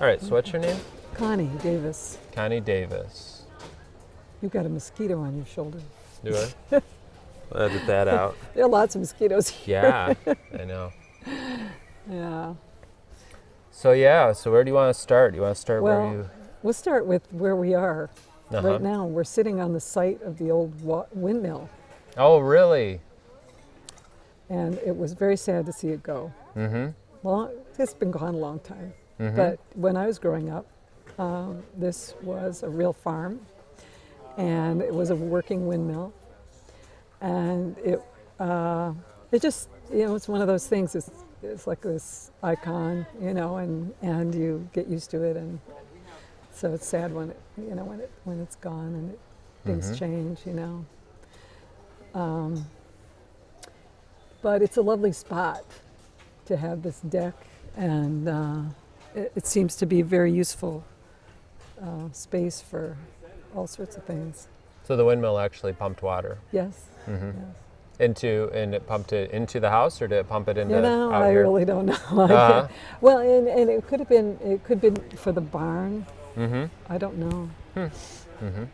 All right, so what's your name? Connie Davis. Connie Davis. You've got a mosquito on your shoulder. Do I? I'll edit that out. There are lots of mosquitoes here. Yeah, I know. Yeah. So where do you want to start? Do you want to start where Well, you... we'll start with where we are. Uh-huh. Right now, we're sitting on the site of the old windmill. Oh, really? And it was very sad to see it go. Mm-hmm. Well, it's been gone a long time. Mm-hmm. But when I was growing up, this was a real farm, and it was a working windmill. And it just, it's one of those things. It's like this icon, and you get used to it, and so it's sad when when it's gone and things change, But it's a lovely spot to have this deck, and it seems to be a very useful space for all sorts of things. So the windmill actually pumped water. Yes. Mm-hmm. Yes. And it pumped it into the house, or did it pump it into out I here? really don't know. Uh-huh. Well, and it could have been for the barn. Mm-hmm. I don't know. Mm-hmm.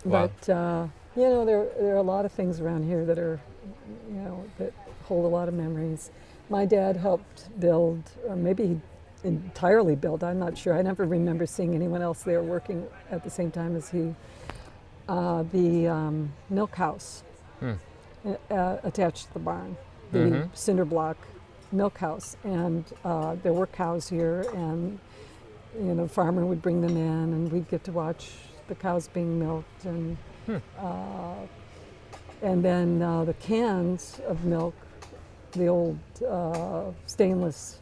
But there are a lot of things around here that are, that hold a lot of memories. My dad helped build, or maybe he entirely built. I'm not sure. I never remember seeing anyone else there working at the same time as he. The milk house attached to the barn, the cinder block milk house, and there were cows here, and the farmer would bring them in, and we'd get to watch the cows being milked, and then the cans of milk, the old stainless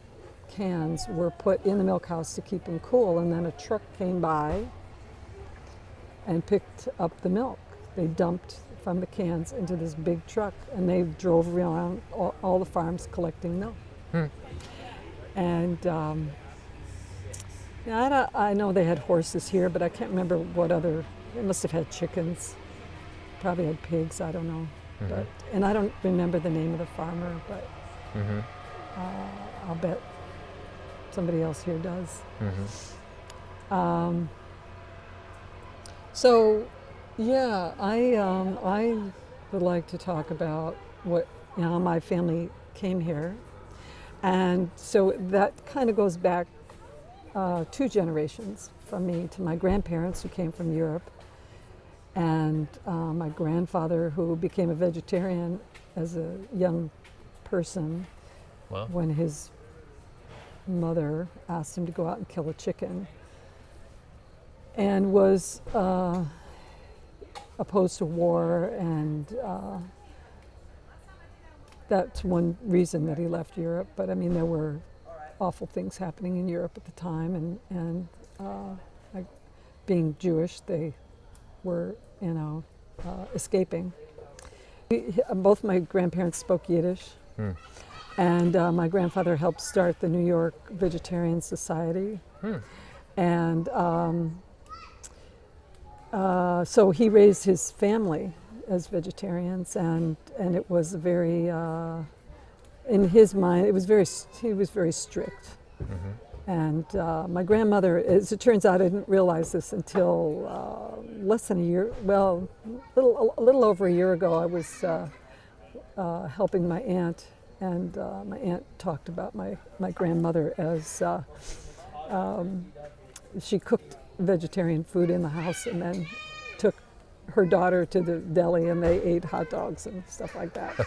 cans, were put in the milk house to keep them cool, and then a truck came by and picked up the milk. They dumped from the cans into this big truck, and they drove around all the farms collecting milk. And I know they had horses here, but I can't remember what other. They must have had chickens. Probably had pigs. I don't know. And I don't remember the name of the farmer, but I'll bet somebody else here does. So, yeah, I would like to talk about what my family came here, and so that kind of goes back 2 generations from me to my grandparents who came from Europe, and my grandfather who became a vegetarian as a young person. Wow. When his mother asked him to go out and kill a chicken. And was opposed to war, and that's one reason that he left Europe. But I mean, there were awful things happening in Europe at the time, and like being Jewish, they were, escaping. Both my grandparents spoke Yiddish, and my grandfather helped start the New York Vegetarian Society, and. So he raised his family as vegetarians, and it was very, in his mind, he was very strict. And my grandmother, as it turns out, I didn't realize this until less than a year, well, a little over a year ago. I was helping my aunt, and my aunt talked about my grandmother as she cooked vegetarian food in the house, and then took her daughter to the deli, and they ate hot dogs and stuff like that.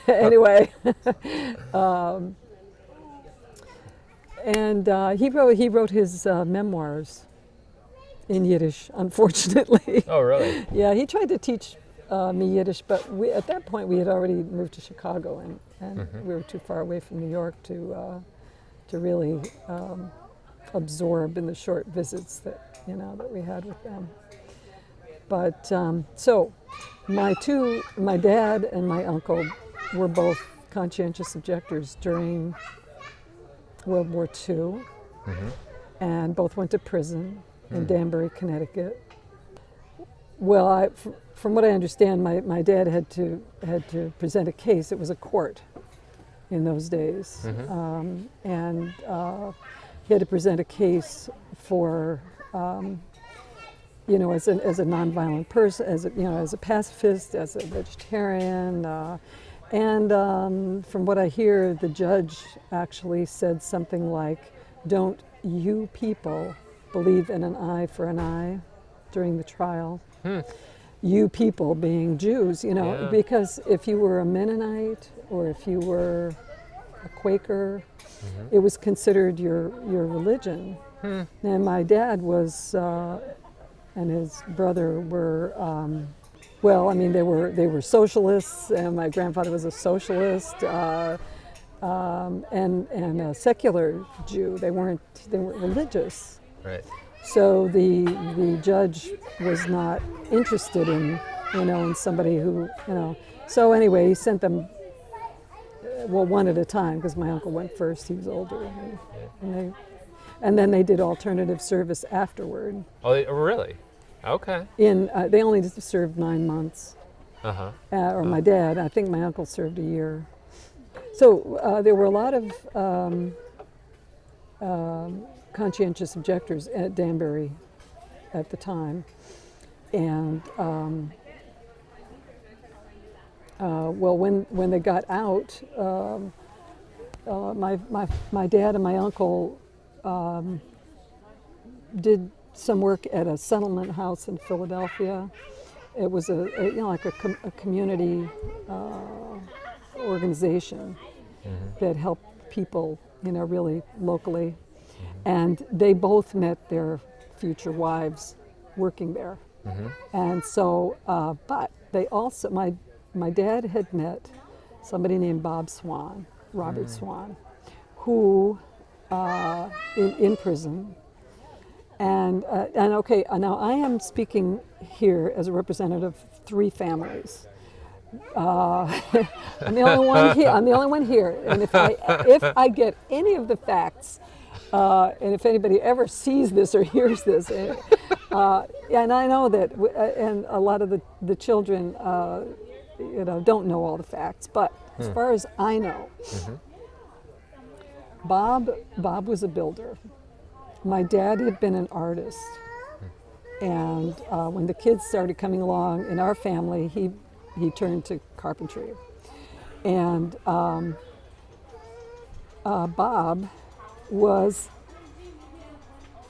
Anyway, and he wrote his memoirs in Yiddish, unfortunately. Oh, really? Yeah, he tried to teach me Yiddish, but at that point we had already moved to Chicago, and we were too far away from New York to really absorb in the short visits that that we had with them. But so my dad and my uncle were both conscientious objectors during World War II, and both went to prison in Danbury, Connecticut. Well, from what I understand, my dad had to present a case. It was a court in those days, and he had to present a case for, as a nonviolent person, as a pacifist, as a vegetarian, and from what I hear, the judge actually said something like, "Don't you people believe in an eye for an eye?" during the trial. You people being Jews, Yeah. because if you were a Mennonite or if you were a Quaker, it was considered your religion. And my dad was, and his brother were, they were socialists, and my grandfather was a socialist, and a secular Jew. They weren't religious. Right. So the judge was not interested in somebody who. So anyway, he sent them, one at a time, because my uncle went first. He was older, and then they did alternative service afterward. Oh, really? Okay. They only served 9 months. Uh-huh. My dad. I think my uncle served a year. So there were a lot of conscientious objectors at Danbury at the time, and when they got out, my dad and my uncle did some work at a settlement house in Philadelphia. It was like a community organization that helped people, really locally. And they both met their future wives working there. And so, but they also, my dad had met somebody named Bob Swan, Robert Swan, who in prison. And okay, now I am speaking here as a representative of 3 families. I'm the only one here. I'm the only one here. And if I get any of the facts, and if anybody ever sees this or hears this, and I know that, and a lot of the children, don't know all the facts. But as far as I know, Bob was a builder. My dad had been an artist, and when the kids started coming along in our family, he turned to carpentry. And Bob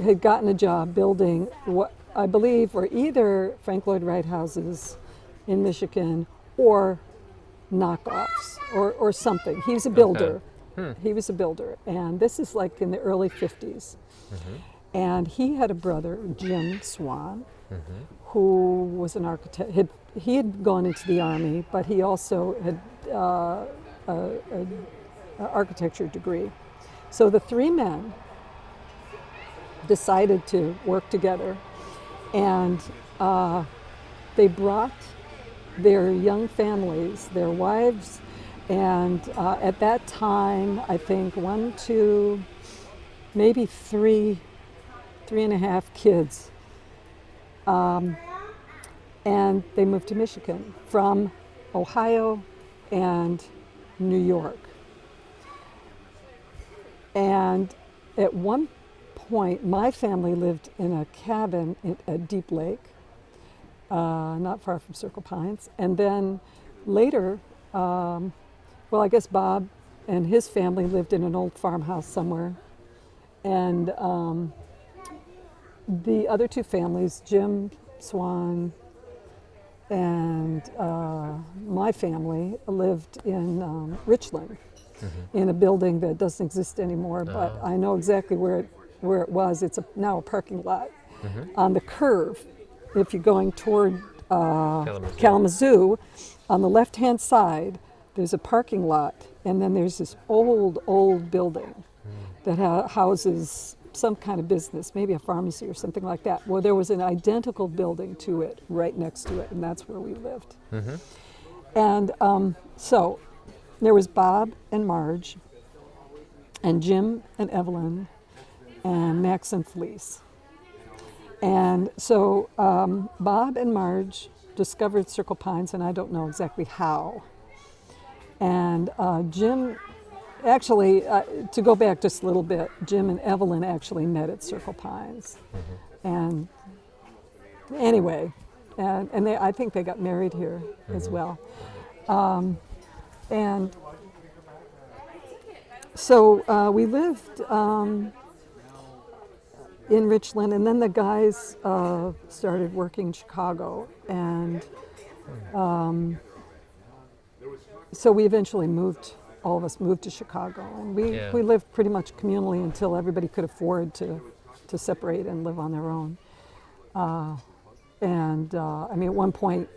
had gotten a job building what I believe were either Frank Lloyd Wright houses in Michigan or knockoffs or something. He was a builder. He was a builder, and this is like in the early 50s. And he had a brother, Jim Swan, who was an architect. He had gone into the Army, but he also had an architecture degree. So the 3 men decided to work together, and they brought their young families, their wives, and at that time, I think 1, 2, maybe 3, 3.5 kids. And they moved to Michigan from Ohio and New York. And at one point, my family lived in a cabin at Deep Lake, not far from Circle Pines. And then later, I guess Bob and his family lived in an old farmhouse somewhere. And the other 2 families, Jim Swan and my family, lived in Richland, in a building that doesn't exist anymore, but I know exactly where it was. It's now a parking lot. On the curve, if you're going toward Kalamazoo, on the left-hand side, there's a parking lot, and then there's this old building that houses some kind of business, maybe a pharmacy or something like that. Well, there was an identical building to it right next to it, and that's where we lived. And so there was Bob and Marge, and Jim and Evelyn, and Max and Felice. And so Bob and Marge discovered Circle Pines, and I don't know exactly how. And Jim actually, to go back just a little bit, Jim and Evelyn actually met at Circle Pines. And anyway, and I think they got married here as well. And so we lived in Richland, and then the guys started working in Chicago, and so we eventually moved. All of us moved to Chicago, and we lived pretty much communally until everybody could afford to separate and live on their own. I mean, at one point,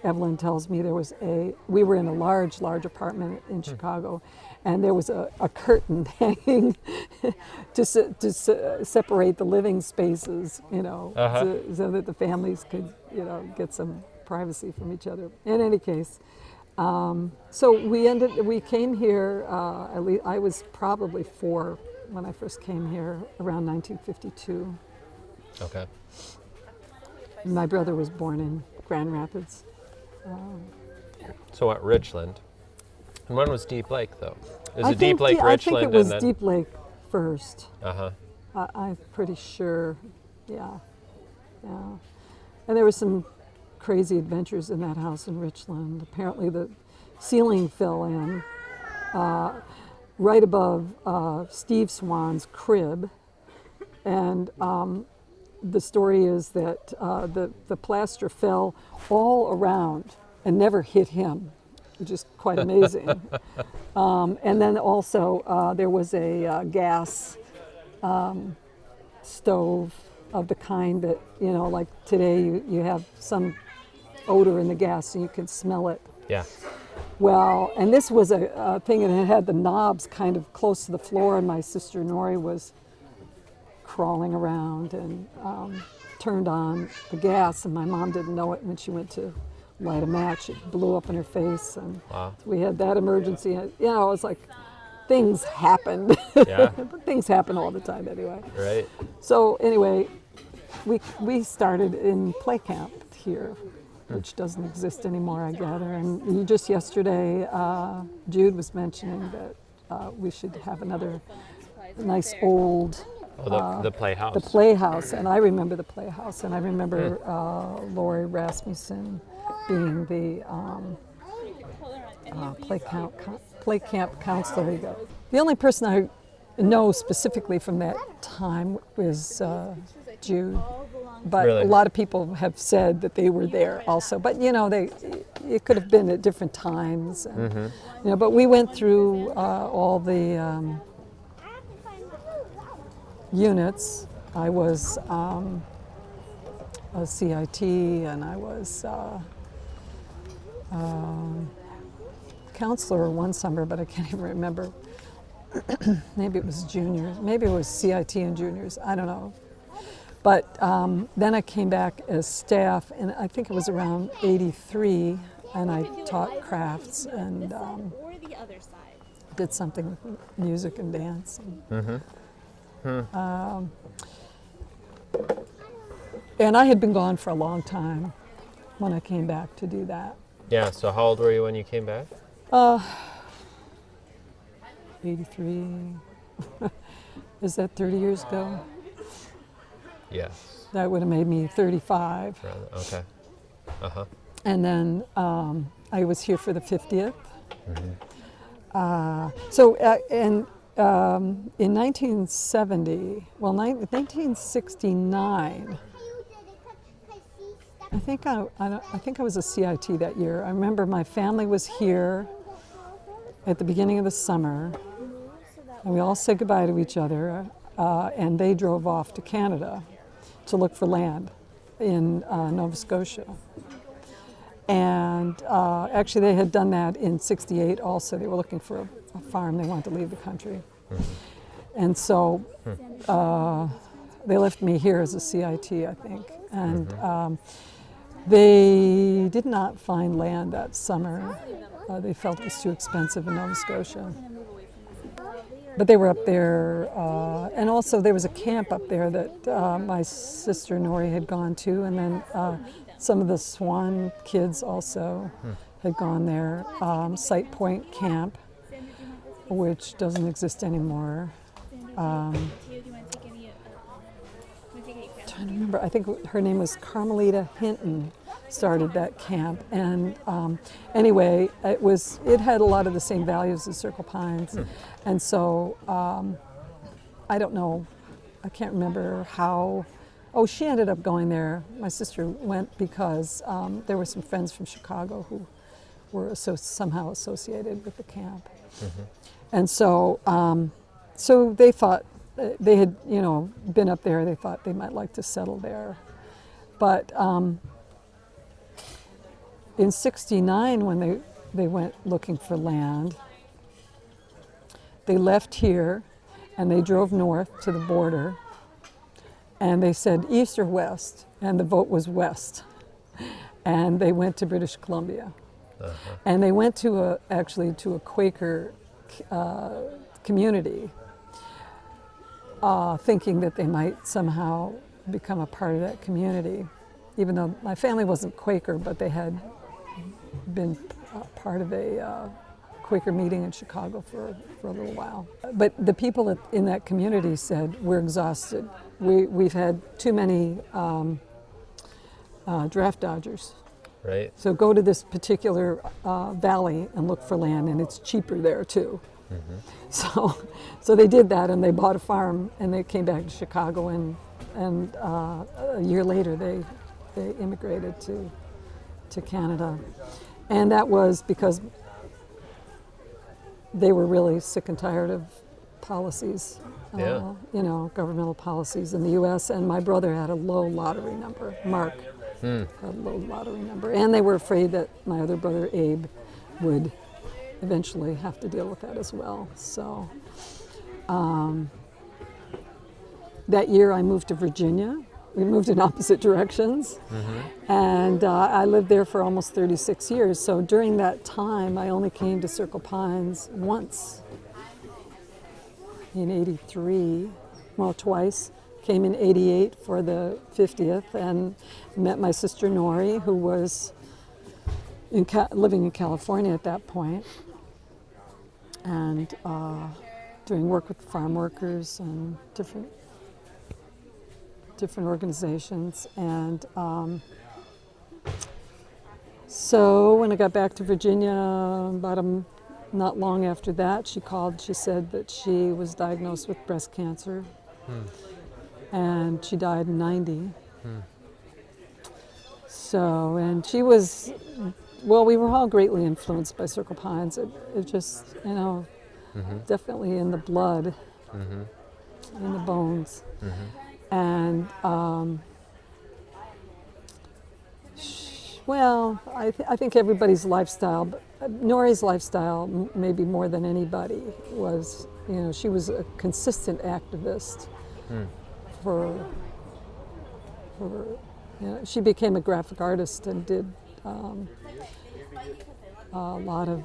Evelyn tells me we were in a large apartment in Chicago, and there was a curtain hanging to separate the living spaces, so that the families could, get some privacy from each other. In any case, so we came here, at least I was probably 4 when I first came here, around 1952. Okay. My brother was born in Grand Rapids. So at Richland. And when was Deep Lake, though? Is I it Deep Lake, I Richland? think it was and then... Deep Lake first. Uh-huh. I'm pretty sure, yeah. And there were some crazy adventures in that house in Richland. Apparently the ceiling fell in right above Steve Swan's crib. And the story is that the plaster fell all around and never hit him, which is quite amazing. And then also there was a gas stove of the kind that, like today you have some odor in the gas and you can smell it. Yeah. Well, and this was a thing, and it had the knobs kind of close to the floor, and my sister Nori was crawling around and turned on the gas, and my mom didn't know it. When she went to light a match, it blew up in her face, and wow. We had that emergency. It was like things happened. Yeah. But things happen all the time anyway. Right. So anyway, we started in play camp here, which doesn't exist anymore, I gather. And just yesterday, Jude was mentioning that we should have another nice old the playhouse. The playhouse, and I remember the playhouse, and I remember Lori Rasmussen being the play camp counselor. The only person I know specifically from that time was Jude, but really? A lot of people have said that they were there also. But it could have been at different times. And, but we went through all the units. I was a CIT, and I was counselor one summer, but I can't even remember. Maybe it was juniors. Maybe it was CIT and juniors. I don't know. But then I came back as staff, and I think it was around '83, and I taught crafts and did something with music and dance. And I had been gone for a long time when I came back to do that. Yeah, so how old were you when you came back? 83. Is that 30 years ago? Yes. That would have made me 35. Okay. Uh-huh. And then I was here for the 50th. In 1970, 1969, I think I was a CIT that year. I remember my family was here at the beginning of the summer, and we all said goodbye to each other, and they drove off to Canada to look for land in Nova Scotia. And actually they had done that in '68 also. They were looking for a farm. They wanted to leave the country. And so they left me here as a CIT, I think. And they did not find land that summer. They felt it was too expensive in Nova Scotia. But they were up there, and also there was a camp up there that my sister Nori had gone to, and then some of the Swan kids also had gone there, Sight Point Camp. which doesn't exist anymore. Trying to remember, I think her name was Carmelita Hinton, started that camp. And anyway, it had a lot of the same values as Circle Pines. And so I don't know, I can't remember how. Oh, she ended up going there. My sister went because there were some friends from Chicago who were somehow associated with the camp. And so, so they thought, they had, been up there. They thought they might like to settle there. But in '69, when they went looking for land, they left here and they drove north to the border. And they said east or west, and the vote was west. And they went to British Columbia. And they went actually to a Quaker community, thinking that they might somehow become a part of that community. Even though my family wasn't Quaker, but they had been part of a Quaker meeting in Chicago for a little while. But the people in that community said, we're exhausted. We've had too many draft dodgers. Right. So go to this particular valley and look for land, and it's cheaper there too. So they did that, and they bought a farm, and they came back to Chicago, and a year later they immigrated to Canada. And that was because they were really sick and tired of policies, governmental policies in the U.S. And my brother had a low lottery number, Mark, had a low lottery number. And they were afraid that my other brother, Abe, would eventually have to deal with that as well. So that year I moved to Virginia. We moved in opposite directions. And I lived there for almost 36 years. So during that time, I only came to Circle Pines once in '83, well, twice. Came in '88 for the 50th and met my sister Nori, who was living in California at that point, and doing work with farm workers and different organizations. And so when I got back to Virginia, not long after that, she called. She said that she was diagnosed with breast cancer, and she died in '90. So, and she was, well, we were all greatly influenced by Circle Pines. It just, definitely in the blood, in the bones. And well, I think everybody's lifestyle, but Nori's lifestyle, maybe more than anybody, was, she was a consistent activist for she became a graphic artist and did a lot of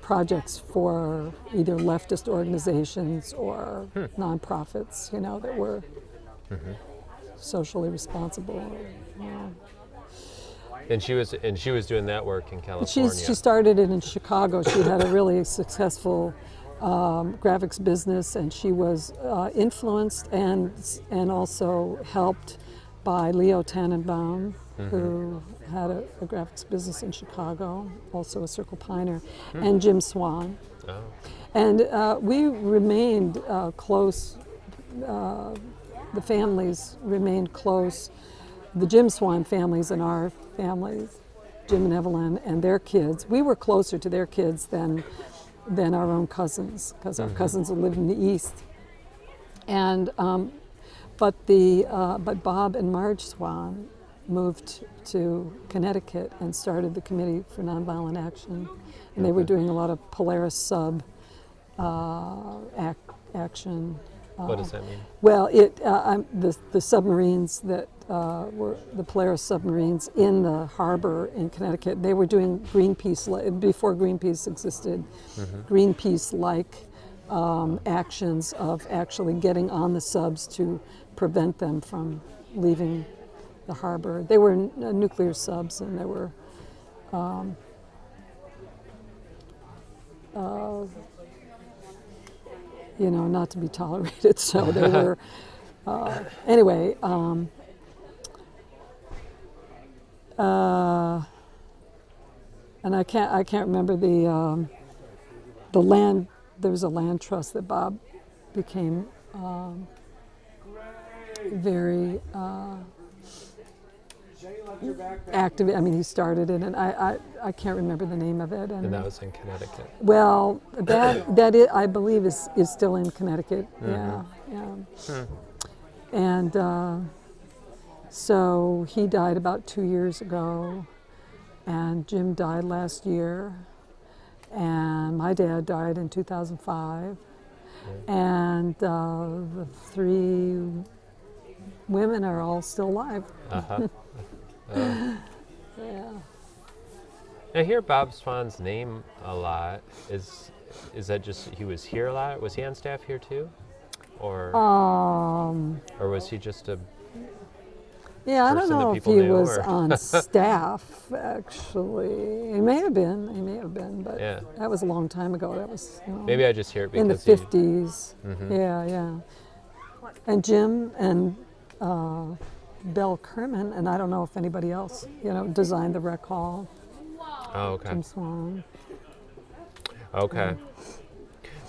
projects for either leftist organizations or nonprofits, that were socially responsible. And she was doing that work in California. She started it in Chicago. She had a really successful graphics business, and she was influenced and also helped by Leo Tannenbaum, who had a graphics business in Chicago, also a Circle Piner, and Jim Swan. Oh. And we remained close. The families remained close. The Jim Swan families and our families, Jim and Evelyn and their kids, we were closer to their kids than our own cousins, because our cousins lived in the East. And but Bob and Marge Swan moved to Connecticut and started the Committee for Nonviolent Action, and they were doing a lot of Polaris sub action. What does that mean? Well, the submarines that were the Polaris submarines in the harbor in Connecticut, they were doing Greenpeace, before Greenpeace existed, Greenpeace-like actions of actually getting on the subs to prevent them from leaving the harbor. They were nuclear subs, and they were not to be tolerated. So they were, anyway, and I can't remember the land. There was a land trust that Bob became very active. I mean, he started it, and I can't remember the name of it. And that was in Connecticut. Well, that is, I believe is still in Connecticut. Yeah. And so he died about 2 years ago, and Jim died last year, and my dad died in 2005, and the three women are all still alive. Yeah. I hear Bob Swan's name a lot. Is that just he was here a lot? Was he on staff here too, or was he just a? Yeah, I don't person that know if people he knew, was or- on staff. Actually, he may have been, but Yeah. that was a long time ago. That was Maybe I just hear it in the because he- 50s. Yeah. And Jim and Belle Kerman, and I don't know if anybody else, designed the rec hall. Oh, okay. Jim Swan. Okay.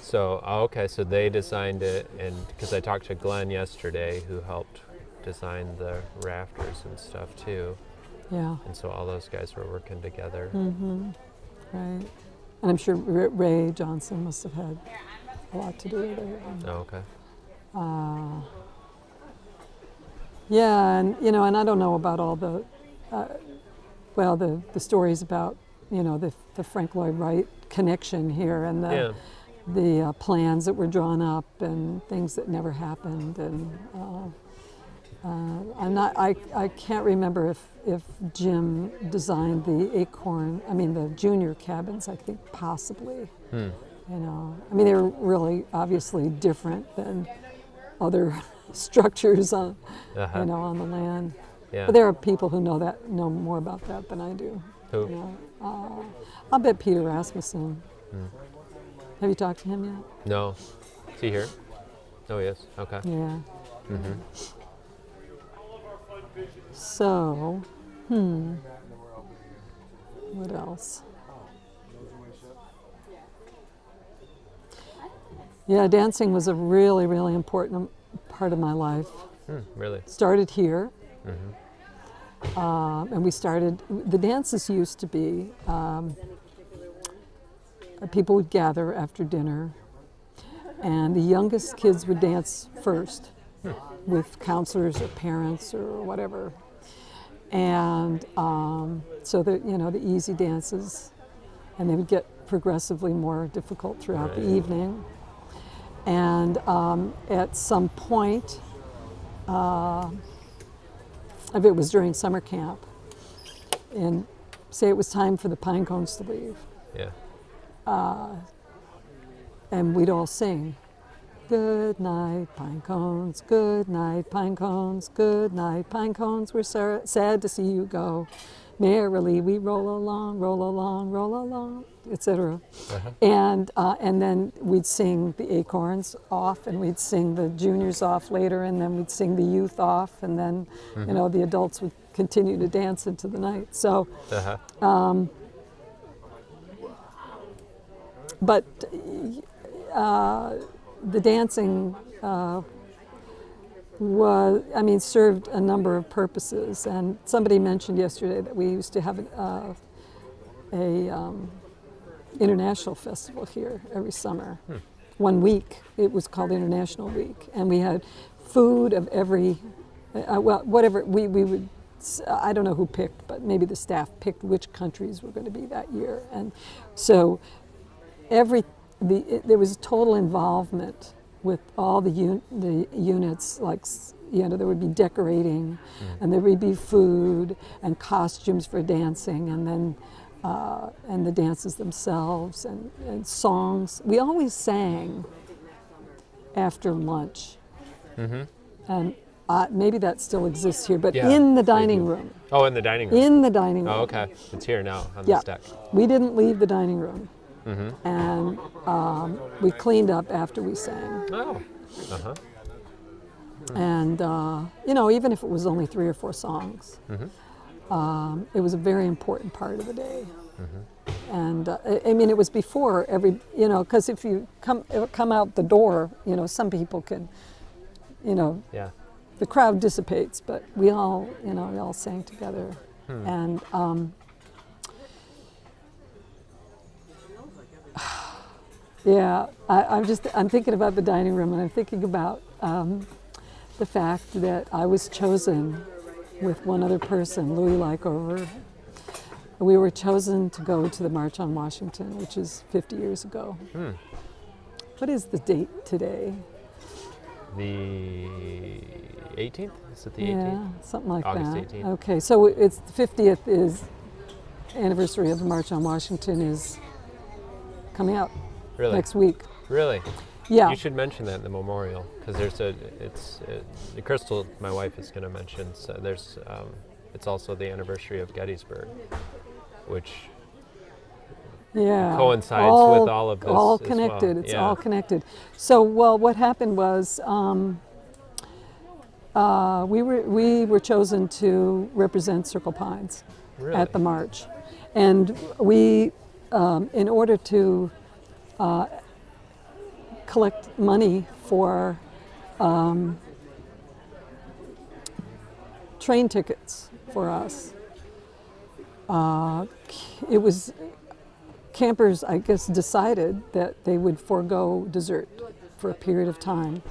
So they designed it, and because I talked to Glenn yesterday, who helped design the rafters and stuff too, Yeah. and so all those guys were working together. Right. And I'm sure Ray Johnson must have had a lot to do with it. Oh, okay. Yeah, and and I don't know about all the, the stories about the Frank Lloyd Wright connection here, and the plans that were drawn up and things that never happened, and I can't remember if Jim designed the junior cabins. I think possibly. I mean, they were really obviously different than other structures on on the land. Yeah. But there are people who know more about that than I do. Who? I'll bet Peter Rasmussen. Have you talked to him yet? No. Is he here? Oh, yes. Okay. Yeah. So, what else? Yeah, dancing was a really, really important part of my life. Really? Started here. And the dances used to be, people would gather after dinner, and the youngest kids would dance first with counselors or parents or whatever. And so the easy dances, and they would get progressively more difficult throughout the evening. And at some point, if it was during summer camp, and say it was time for the pine cones to leave, and we'd all sing, "Good night, pine cones, good night, pine cones, good night, pine cones, we're sad to see you go. Merrily we roll along, etc." And then we'd sing the acorns off, and we'd sing the juniors off later, and then we'd sing the youth off, and then the adults would continue to dance into the night. So, but the dancing served a number of purposes. And somebody mentioned yesterday that we used to have a international festival here every summer. 1 week. It was called International Week, and we had food of every, whatever we would. I don't know who picked, but maybe the staff picked which countries were going to be that year, and so there was total involvement with all the units. Like there would be decorating, and there would be food and costumes for dancing, and then and the dances themselves and songs. We always sang after lunch, and maybe that still exists here, but in the dining room. Oh, in the dining room. In the dining room. Oh, okay. It's here now on the deck. We didn't leave the dining room. and we cleaned up after we sang. Oh. Uh-huh. And, even if it was only 3 or 4 songs, it was a very important part of the day. And it was before every, because if you come out the door, some people can, Yeah. the crowd dissipates, but we all sang together. And yeah, I'm thinking about the dining room, and I'm thinking about the fact that I was chosen with one other person, Louis Lykover. We were chosen to go to the March on Washington, which is 50 years ago. What is the date today? The 18th? Is it the 18th? Yeah, something like August that. 18th. Okay, so it's the 50th is anniversary of the March on Washington is coming up Really? next week. Really? Yeah. You should mention that in the memorial, because Crystal, my wife, is going to mention. So it's also the anniversary of Gettysburg, which coincides with all of this. All as connected. well. It's all connected. So, what happened was we were chosen to represent Circle Pines at the march, and we, in order to collect money for train tickets for us. It was campers, I guess, decided that they would forego dessert for a period of time.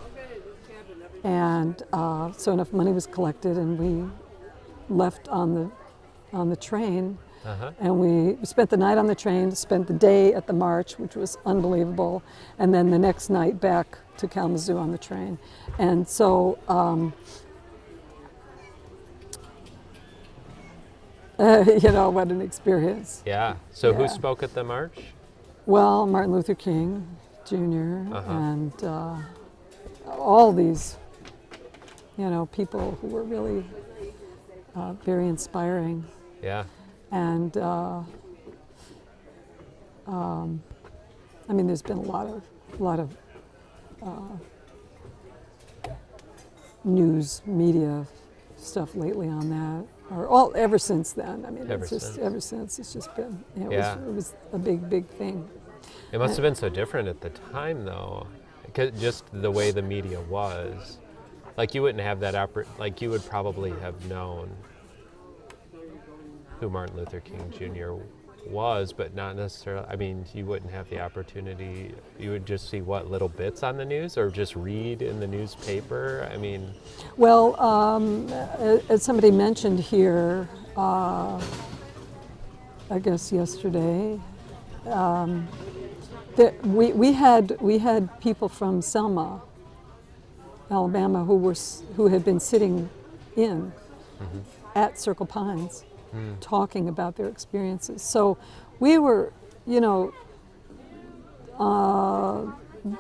And so enough money was collected, and we left on the train. And we spent the night on the train, spent the day at the march, which was unbelievable, and then the next night back to Kalamazoo on the train. And so, what an experience. Yeah. So Yeah. who spoke at the march? Well, Martin Luther King Jr. And all these, people who were really very inspiring. Yeah. And there's been a lot of news media stuff lately on that, or ever since then. Ever since it's just been. It was a big thing. It must have been so different at the time, though, because just the way the media was. Like, you wouldn't have that like, you would probably have known who Martin Luther King Jr. was, but not necessarily, you wouldn't have the opportunity. You would just see little bits on the news, or just read in the newspaper. Well, as somebody mentioned here, I guess yesterday, that we had people from Selma, Alabama, who had been sitting in at Circle Pines, talking about their experiences. So we were,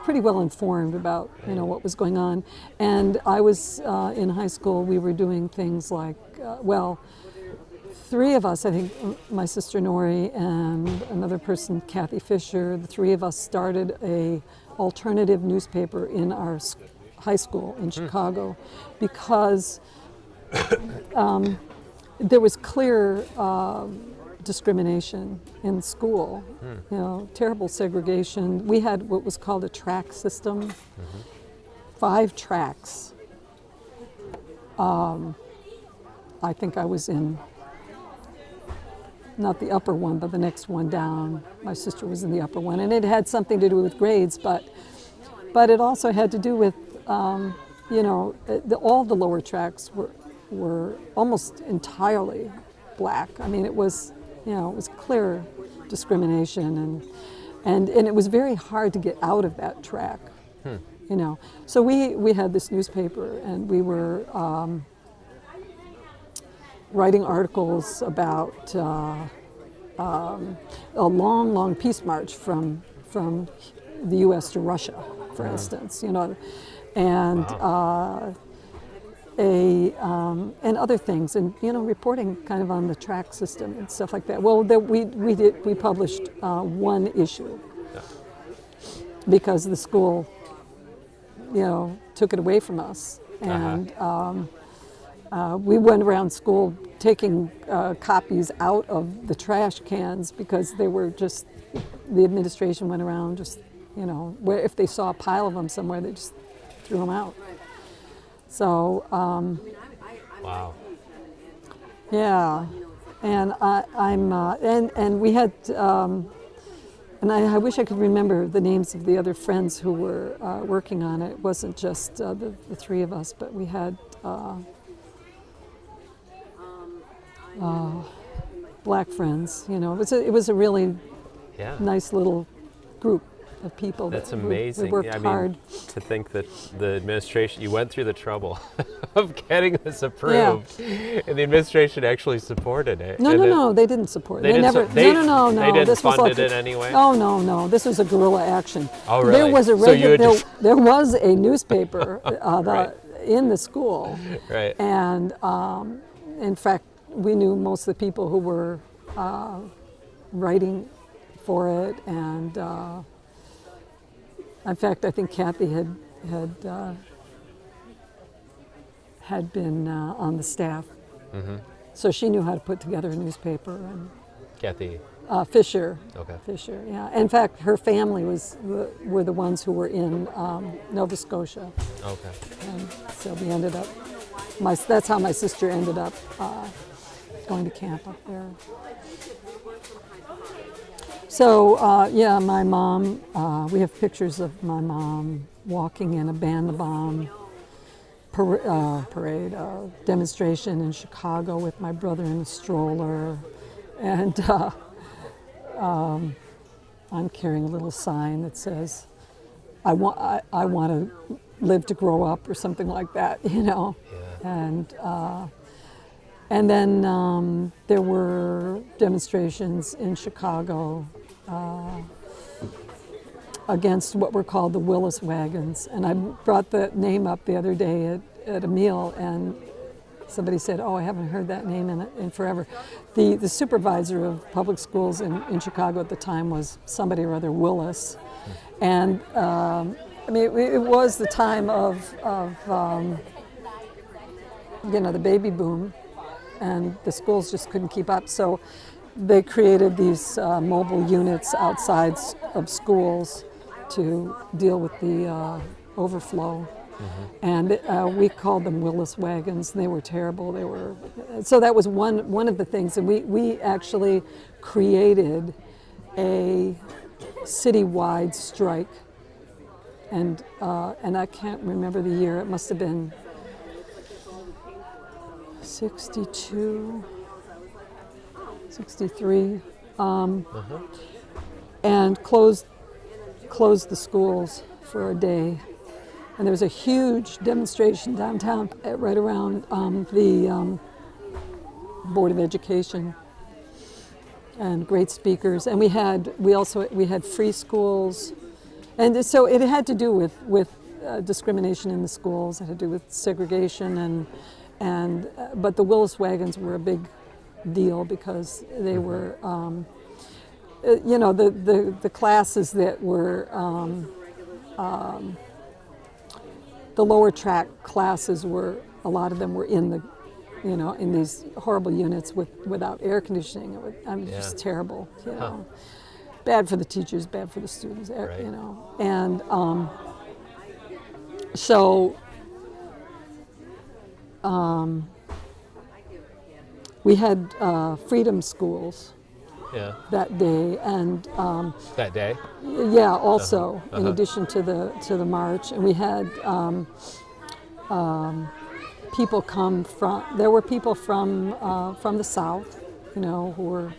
pretty well informed about, what was going on. And I was in high school. We were doing things like, 3 of us, I think, my sister Nori and another person, Kathy Fisher, the 3 of us started a alternative newspaper in our high school in Chicago, because there was clear discrimination in school, terrible segregation. We had what was called a track system, 5 tracks. I think I was in, not the upper one, but the next one down. My sister was in the upper one, and it had something to do with grades, but it also had to do with, all the lower tracks were almost entirely black. It was, it was clear discrimination, and it was very hard to get out of that track. So we had this newspaper, and we were writing articles about a long peace march from the U.S. to Russia, for instance, and and other things, and reporting kind of on the track system and stuff like that. Well, we published one issue because the school, took it away from us, and we went around school taking copies out of the trash cans because they were just, the administration went around just, where if they saw a pile of them somewhere, they just threw them out. So, wow. Yeah, and and we had, and I wish I could remember the names of the other friends who were working on it. It wasn't just the three of us, but we had black friends. It was a really nice little group of people. That's that amazing. We worked hard. To think that the administration, you went through the trouble of getting this approved, and the administration actually supported it. No, they didn't support it. They never. No. They didn't this fund was it in any way? Oh no, this was a guerrilla action. Oh really? There was a there was a newspaper Right. in the school, Right. and in fact, we knew most of the people who were writing for it, and in fact, I think Kathy had been on the staff, so she knew how to put together a newspaper. And Kathy. Fisher. Okay. Fisher, yeah. In fact, her family were the ones who were in Nova Scotia. Okay. And so we ended up. That's how my sister ended up going to camp up there. So, my mom, we have pictures of my mom walking in a ban the bomb parade, demonstration in Chicago with my brother in a stroller. And I'm carrying a little sign that says, I want to live to grow up, or something like that, Yeah. And then there were demonstrations in Chicago against what were called the Willis wagons. And I brought the name up the other day at a meal, and somebody said, "Oh, I haven't heard that name in forever." The supervisor of public schools in Chicago at the time was somebody or other Willis. And it was the time of the baby boom, and the schools just couldn't keep up. So they created these mobile units outside of schools to deal with the overflow. And we called them Willis wagons. They were terrible. So that was one of the things. And we actually created a citywide strike. And I can't remember the year. It must have been 62, 63, and closed the schools for a day. And there was a huge demonstration downtown right around the Board of Education, and great speakers. And we had free schools, and so it had to do with discrimination in the schools. It had to do with segregation, but the Willis wagons were a big deal because they were, the classes that were. The lower track classes a lot of them were in in these horrible units without air conditioning. It was just terrible, Bad for the teachers, bad for the students, Right. And so we had freedom schools that day, and That day? yeah, also in addition to the march, and we had people come from. There were people from the South, who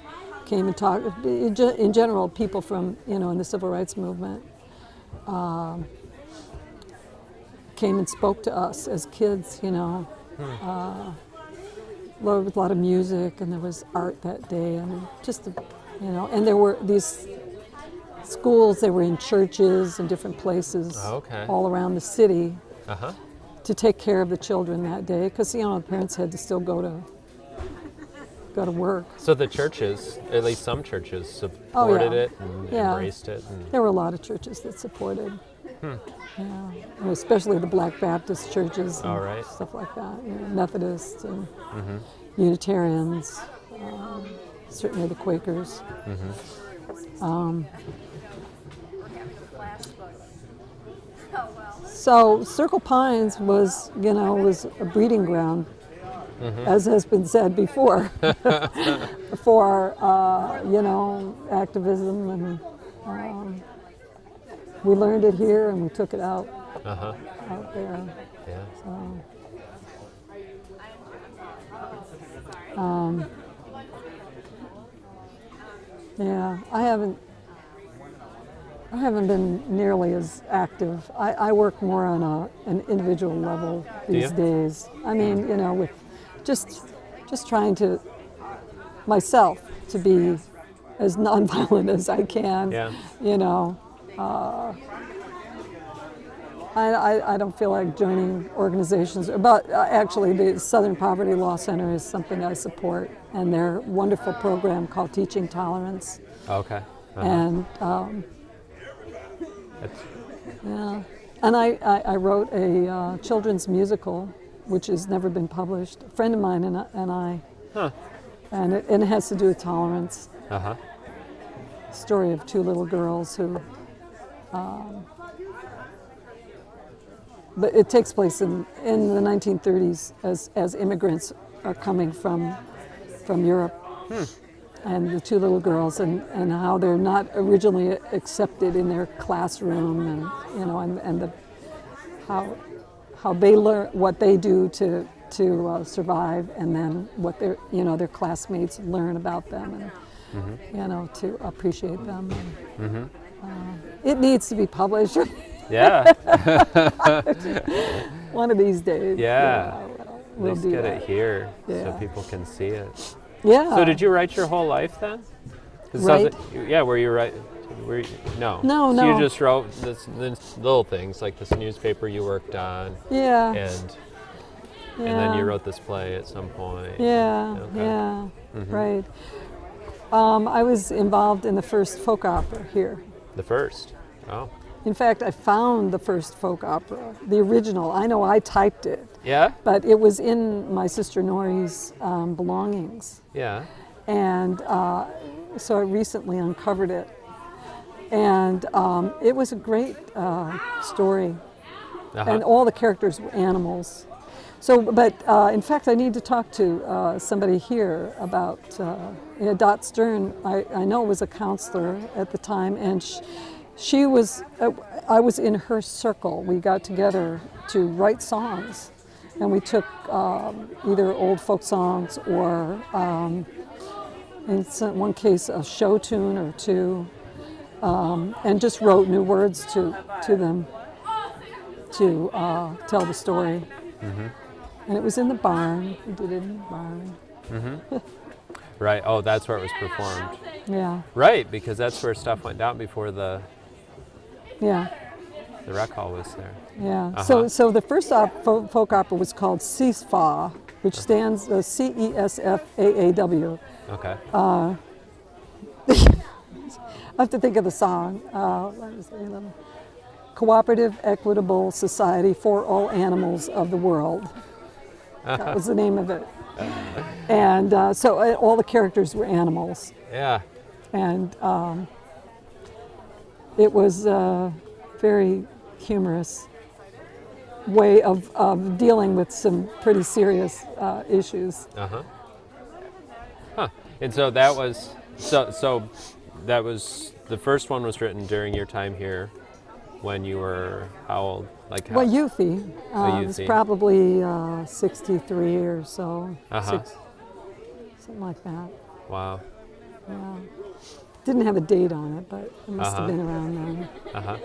came and talked. In general, people from in the civil rights movement came and spoke to us as kids. With a lot of music, and there was art that day, and and there were these schools. They were in churches and different places all around the city to take care of the children that day, because the parents had to still go to work. So the churches, at least some churches, supported it and embraced it. And There were a lot of churches that supported. Yeah, and especially the Black Baptist churches and stuff like that. Methodists and Unitarians, certainly the Quakers. So Circle Pines was a breeding ground, as has been said before, for activism, and we learned it here and we took it out there. Yeah. So, yeah, I haven't been nearly as active. I work more on an individual level these days. I mean, with just trying to myself to be as nonviolent as I can. Yeah. I don't feel like joining organizations, but actually the Southern Poverty Law Center is something I support, and their wonderful program called Teaching Tolerance. Okay. And and I wrote a children's musical, which has never been published. A friend of mine and I, and it has to do with tolerance. Story of two little girls who. But it takes place in the 1930s as immigrants are coming from Europe. And the two little girls and how they're not originally accepted in their classroom, and how they learn what they do to survive, and then what their classmates learn about them, and to appreciate them. It needs to be published. Yeah. One of these days. Yeah. We'll Let's do get that. it here so Yeah. people can see it. Yeah. So did you write your whole life then? 'Cause it sounds Right. like, were you right? No. No, So no. you just wrote this little things like this newspaper you worked on, Yeah. and then you wrote this play at some point. Yeah, Okay. yeah, right. I was involved in the first folk opera here. The first. Oh. In fact, I found the first folk opera, the original. I know I typed it, Yeah. but it was in my sister Nori's belongings. Yeah. And so I recently uncovered it. And it was a great story. And all the characters were animals. So, but in fact, I need to talk to somebody here about Dot Stern. I know was a counselor at the time, and she was. I was in her circle. We got together to write songs, and we took either old folk songs or, in one case, a show tune or two, and just wrote new words to them to tell the story. And it was in the barn. We did it in the barn. Right. Oh, that's where it was performed. Yeah. Right, because that's where stuff went down before the Yeah. rec hall was there. Yeah. So the first folk opera was called CESFAW, which stands CESFAAW. Okay. I have to think of the song. Cooperative, Equitable Society for All Animals of the World. That was the name of it. And so all the characters were animals. Yeah. And it was a very humorous way of dealing with some pretty serious issues. And so that was so that was the first one was written during your time here, when you were how old? Like how? Well, Youthy. It was Youthy. probably 63 or so. Something like that. Wow. Yeah. Didn't have a date on it, but it must have been around then.